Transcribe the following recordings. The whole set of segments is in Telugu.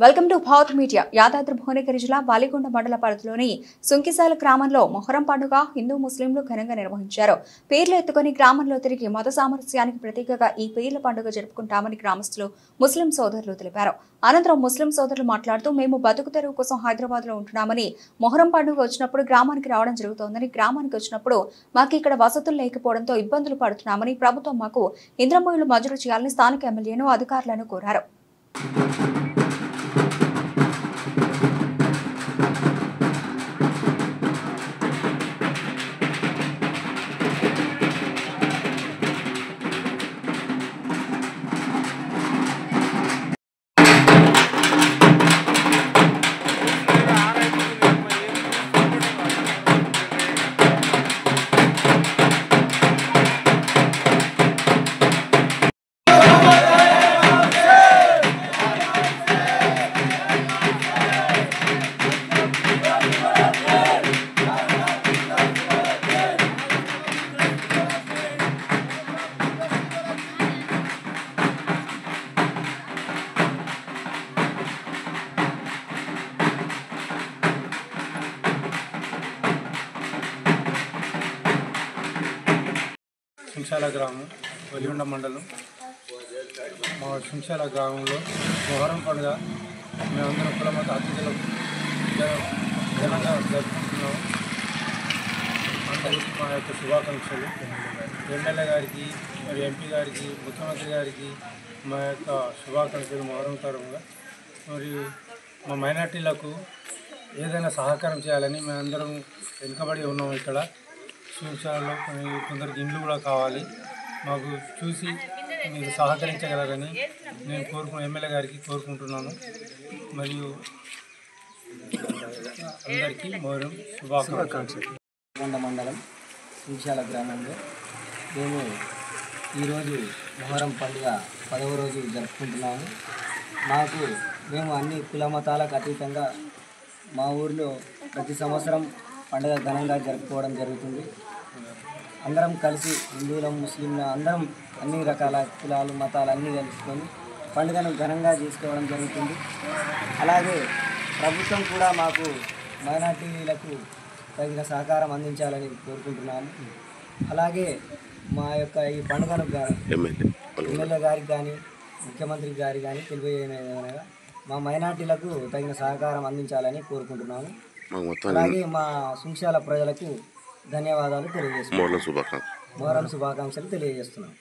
Welcome to Bharat media. Yadadri Bhuvanagiri జిల్లా బాలికొండ మండల పరిధిలోని సుంకిశాల గ్రామంలో మొహరం పండుగ హిందూ ముస్లింలు ఘనంగా నిర్వహించారు. పీర్లు ఎత్తుకుని గ్రామంలో తిరిగి మత సామరస్యానికి ప్రతీకగా ఈ పీర్ల పండుగ జరుపుకుంటామని గ్రామస్తులు ముస్లిం సోదరులు తెలిపారు. అనంతరం ముస్లిం సోదరులు మాట్లాడుతూ మేము బతుకు తెరువు కోసం హైదరాబాద్ లో ఉంటున్నామని, మొహరం పండుగ వచ్చినప్పుడు గ్రామానికి రావడం జరుగుతోందని, గ్రామానికి వచ్చినప్పుడు మాకు ఇక్కడ వసతులు లేకపోవడంతో ఇబ్బందులు పడుతున్నామని, ప్రభుత్వం మాకు ఇంద్రమ్మ ఇళ్లు మంజూరు చేయాలని స్థానిక ఎమ్మెల్యేను అధికారులను కోరారు. సుంశాల గ్రామం, వెలిగొండ మండలం. మా సుంశాల గ్రామంలో మొహరం పండుగ మేమందరం కుల మత అతిథులు ఘనంగా జరుపుకుంటున్నాము. అందరికీ మా యొక్క శుభాకాంక్షలు. ఎమ్మెల్యే గారికి, మరి ఎంపీ గారికి, ముఖ్యమంత్రి గారికి మా యొక్క శుభాకాంక్షలు మొహరం తరంగా. మరి మా మైనార్టీలకు ఏదైనా సహకారం చేయాలని మేమందరం వెనుకబడి ఉన్నాము. ఇక్కడ సుంశాలలో కొందరికి ఇండ్లు కూడా కావాలి. మాకు చూసి మీరు సహకరించగలరని నేను ఎమ్మెల్యే గారికి కోరుకుంటున్నాను. మరియు అందరికీ మొహరం శుభాకాంక్షలు. కొండ మండలం సుంశాల గ్రామంలో మేము ఈరోజు మొహరం పండుగ 10వ రోజు జరుపుకుంటున్నాము. మేము అన్ని కుల మతాలకు అతీతంగా మా ఊరిలో ప్రతి సంవత్సరం పండుగ ఘనంగా జరుపుకోవడం జరుగుతుంది. అందరం కలిసి హిందువుల ముస్లింల అందరం అన్ని రకాల కులాలు మతాలు అన్నీ కలుసుకొని పండుగను ఘనంగా చేసుకోవడం జరుగుతుంది. అలాగే ప్రభుత్వం కూడా మాకు మైనార్టీలకు తగిన సహకారం అందించాలని కోరుకుంటున్నాము. అలాగే మా యొక్క ఈ పండుగను ఎమ్మెల్యే గారికి కానీ ముఖ్యమంత్రి గారికి కానీ తెలియజేయగా మా మైనార్టీలకు తగిన సహకారం అందించాలని కోరుకుంటున్నాము. అలాగే మా సుంశాల ప్రజలకు ధన్యవాదాలు తెలియజేస్తున్నాం. మొహరం శుభాకాంక్షలు తెలియజేస్తున్నాం.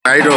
నైటు